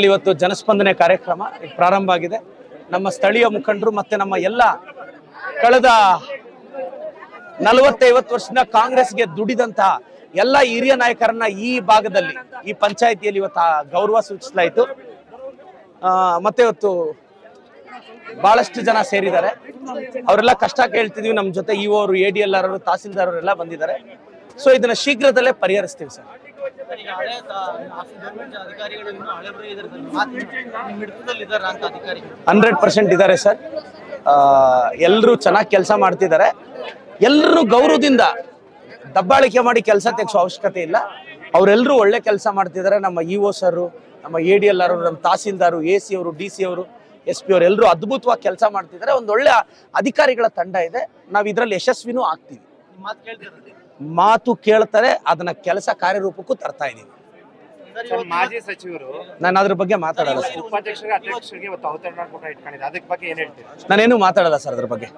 ಇವತ್ತು ಜನಸ್ಪಂದನೆ ಕಾರ್ಯಕ್ರಮ ಪ್ರಾರಂಭ ಆಗಿದೆ. ನಮ್ಮ ಸ್ಥಳೀಯ ಮುಖಂಡರು ಮತ್ತೆ ನಮ್ಮ ಎಲ್ಲ ಕಳೆದ 40-50 ವರ್ಷದಿಂದ ಕಾಂಗ್ರೆಸ್ಗೆ ದುಡಿದಂತಹ ಎಲ್ಲ ಹಿರಿಯ ನಾಯಕರನ್ನ ಈ ಭಾಗದಲ್ಲಿ ಈ ಪಂಚಾಯಿತಿಯಲ್ಲಿ ಇವತ್ತು ಗೌರವ ಸೂಚಿಸಲಾಯಿತು. ಮತ್ತೆ ಇವತ್ತು ಬಹಳಷ್ಟು ಜನ ಸೇರಿದ್ದಾರೆ. ಅವರೆಲ್ಲ ಕಷ್ಟ ಕೇಳ್ತಿದೀವಿ. ನಮ್ಮ ಜೊತೆ ಇಒ ಅವರು, ADL ಅವರು, ತಹಸೀಲ್ದಾರ್ ಅವರೆಲ್ಲ ಬಂದಿದ್ದಾರೆ. ಸೊ ಇದನ್ನ ಶೀಘ್ರದಲ್ಲೇ ಪರಿಹರಿಸ್ತೀವಿ ಸರ್. 100% ಇದ್ದಾರೆ ಸರ್. ಎಲ್ಲರೂ ಚೆನ್ನಾಗಿ ಕೆಲಸ ಮಾಡ್ತಿದ್ದಾರೆ. ಎಲ್ಲರೂ ಗೌರವದಿಂದ ದಬ್ಬಾಳಿಕೆ ಮಾಡಿ ಕೆಲಸ ತೆಗೆಸೋ ಅವಶ್ಯಕತೆ ಇಲ್ಲ. ಅವರೆಲ್ಲರೂ ಒಳ್ಳೆ ಕೆಲಸ ಮಾಡ್ತಿದ್ದಾರೆ. ನಮ್ಮ ಇಒ ಸರ್, ನಮ್ಮ ADL ಅವರು, ನಮ್ಮ ತಹಸೀಲ್ದಾರು, AC ಅವರು, DC ಅವರು, SP ಅವರು ಎಲ್ಲರೂ ಅದ್ಭುತವಾಗಿ ಕೆಲಸ ಮಾಡ್ತಿದ್ದಾರೆ. ಒಂದು ಒಳ್ಳೆ ಅಧಿಕಾರಿಗಳ ತಂಡ ಇದೆ. ನಾವು ಇದರಲ್ಲಿ ಯಶಸ್ವಿನೂ ಆಗ್ತೀವಿ. ಮಾತು ಕೇಳ್ತಾರೆ, ಅದನ್ನ ಕೆಲಸ ಕಾರ್ಯರೂಪಕ್ಕೂ ತರ್ತಾ ಇದೀವಿ. ಮಾಜಿ ಸಚಿವರು ನಾನು ಅದ್ರ ಬಗ್ಗೆ ಮಾತಾಡಲ್ಲ. ನಾನೇನು ಮಾತಾಡಲ್ಲ ಸರ್ ಅದ್ರ ಬಗ್ಗೆ.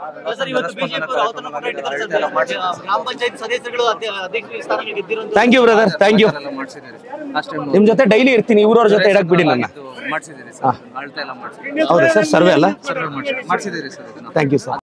Thank you brother, thank you. ನಿಮ್ ಜೊತೆ ಡೈಲಿ ಇರ್ತೀನಿ. ಊರವ್ರ ಜೊತೆ ಇಡಕ್ ಬಿಡಿ ನನ್ನ. ಹೌದು ಸರ್, ಸರ್ವೆ ಅಲ್ಲ. Thank you sir.